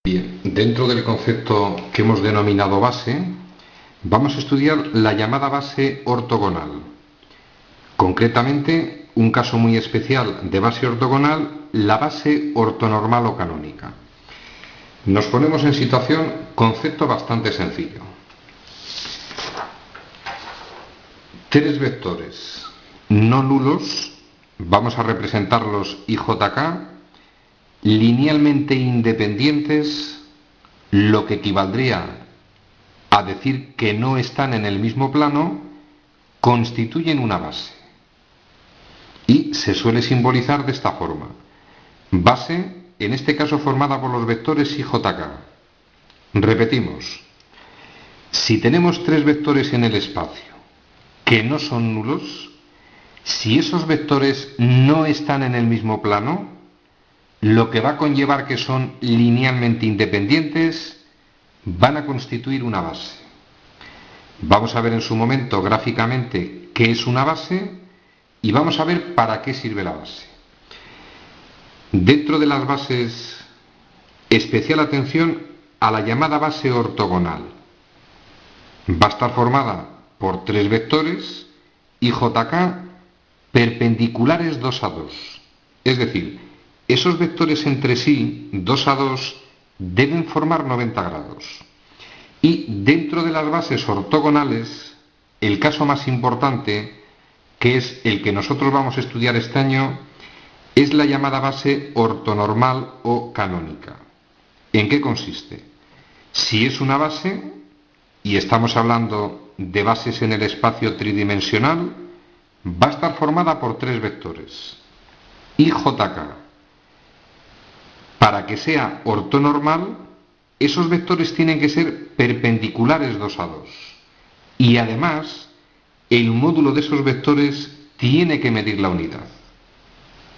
Bien, dentro del concepto que hemos denominado base, vamos a estudiar la llamada base ortogonal. Concretamente, un caso muy especial de base ortogonal, la base ortonormal o canónica. Nos ponemos en situación, concepto bastante sencillo. Tres vectores no nulos, vamos a representarlos IJK, linealmente independientes, lo que equivaldría a decir que no están en el mismo plano, constituyen una base. Y se suele simbolizar de esta forma. Base, en este caso formada por los vectores IJK. Repetimos, si tenemos tres vectores en el espacio que no son nulos, si esos vectores no están en el mismo plano, lo que va a conllevar que son linealmente independientes, van a constituir una base. Vamos a ver en su momento gráficamente qué es una base y vamos a ver para qué sirve la base. Dentro de las bases, especial atención a la llamada base ortogonal. Va a estar formada por tres vectores IJK perpendiculares 2 a 2. Es decir, esos vectores entre sí, 2 a 2, deben formar 90 grados. Y dentro de las bases ortogonales, el caso más importante, que es el que nosotros vamos a estudiar este año, es la llamada base ortonormal o canónica. ¿En qué consiste? Si es una base, y estamos hablando de bases en el espacio tridimensional, va a estar formada por tres vectores. IJK. Para que sea ortonormal, esos vectores tienen que ser perpendiculares 2 a 2. Y además, el módulo de esos vectores tiene que medir la unidad.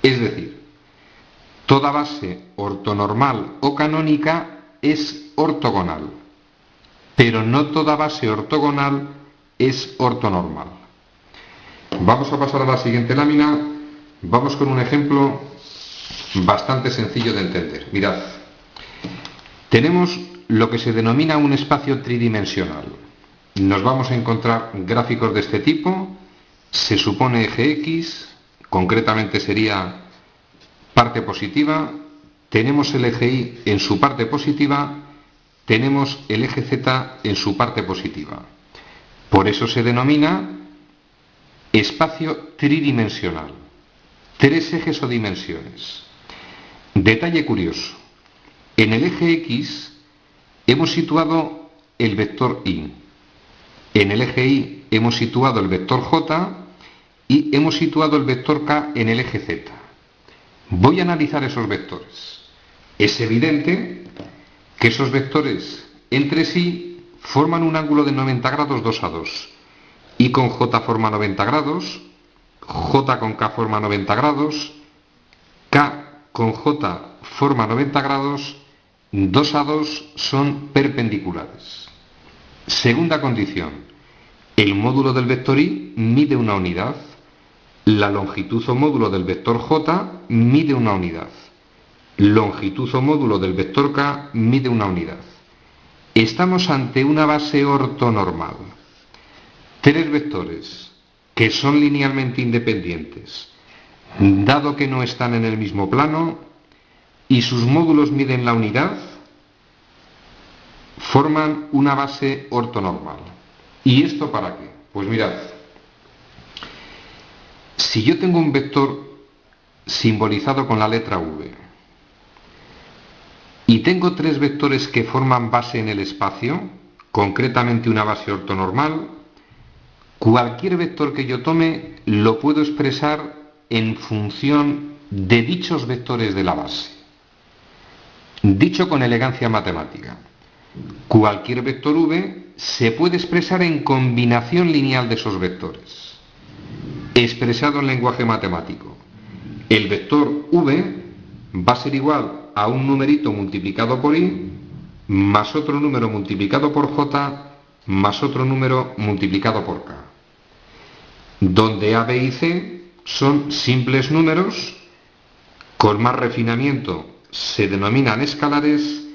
Es decir, toda base ortonormal o canónica es ortogonal, pero no toda base ortogonal es ortonormal. Vamos a pasar a la siguiente lámina. Vamos con un ejemplo bastante sencillo de entender. Mirad, tenemos lo que se denomina un espacio tridimensional. Nos vamos a encontrar gráficos de este tipo. Se supone eje X, concretamente sería parte positiva. Tenemos el eje Y en su parte positiva. Tenemos el eje Z en su parte positiva. Por eso se denomina espacio tridimensional. Tres ejes o dimensiones. Detalle curioso. En el eje X hemos situado el vector Y. En el eje Y hemos situado el vector J y hemos situado el vector K en el eje Z. Voy a analizar esos vectores. Es evidente que esos vectores entre sí forman un ángulo de 90 grados 2 a 2. Y con J forma 90 grados, J con K forma 90 grados, K con J forma 90 grados, 2 a 2 son perpendiculares. Segunda condición, el módulo del vector Y mide una unidad, la longitud o módulo del vector J mide una unidad, longitud o módulo del vector K mide una unidad. Estamos ante una base ortonormal. Tres vectores que son linealmente independientes, dado que no están en el mismo plano y sus módulos miden la unidad, forman una base ortonormal. ¿Y esto para qué? Pues mirad, si yo tengo un vector simbolizado con la letra V y tengo tres vectores que forman base en el espacio, concretamente una base ortonormal, cualquier vector que yo tome lo puedo expresar en función de dichos vectores de la base. Dicho con elegancia matemática, cualquier vector V se puede expresar en combinación lineal de esos vectores. Expresado en lenguaje matemático, el vector V va a ser igual a un numerito multiplicado por Y más otro número multiplicado por J más otro número multiplicado por K, donde A, B y C son simples números, con más refinamiento se denominan escalares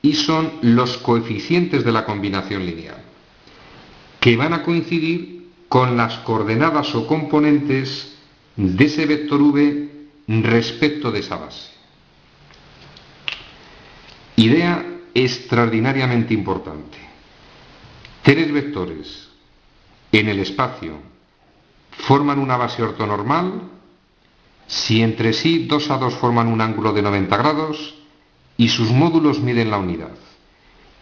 y son los coeficientes de la combinación lineal, que van a coincidir con las coordenadas o componentes de ese vector v respecto de esa base. Idea extraordinariamente importante. Tres vectores en el espacio forman una base ortonormal si entre sí 2 a 2 forman un ángulo de 90 grados y sus módulos miden la unidad.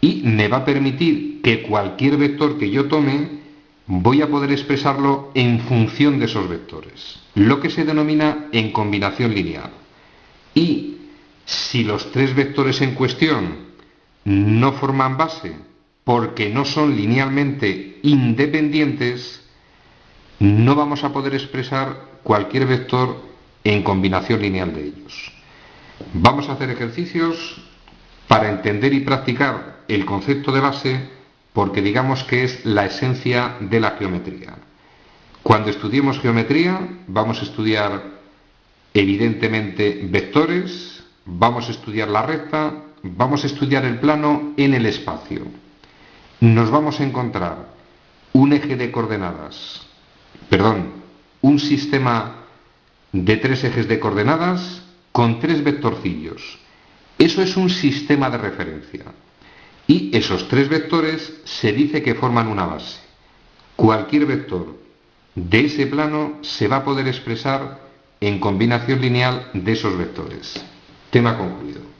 Y me va a permitir que cualquier vector que yo tome voy a poder expresarlo en función de esos vectores, lo que se denomina en combinación lineal. Y si los tres vectores en cuestión no forman base porque no son linealmente independientes, no vamos a poder expresar cualquier vector en combinación lineal de ellos. Vamos a hacer ejercicios para entender y practicar el concepto de base, porque digamos que es la esencia de la geometría. Cuando estudiemos geometría vamos a estudiar evidentemente vectores, vamos a estudiar la recta, vamos a estudiar el plano en el espacio. Nos vamos a encontrar un eje de coordenadas, un sistema de 3 ejes de coordenadas con 3 vectorcillos. Eso es un sistema de referencia. Y esos 3 vectores se dice que forman una base. Cualquier vector de ese plano se va a poder expresar en combinación lineal de esos vectores. Tema concluido.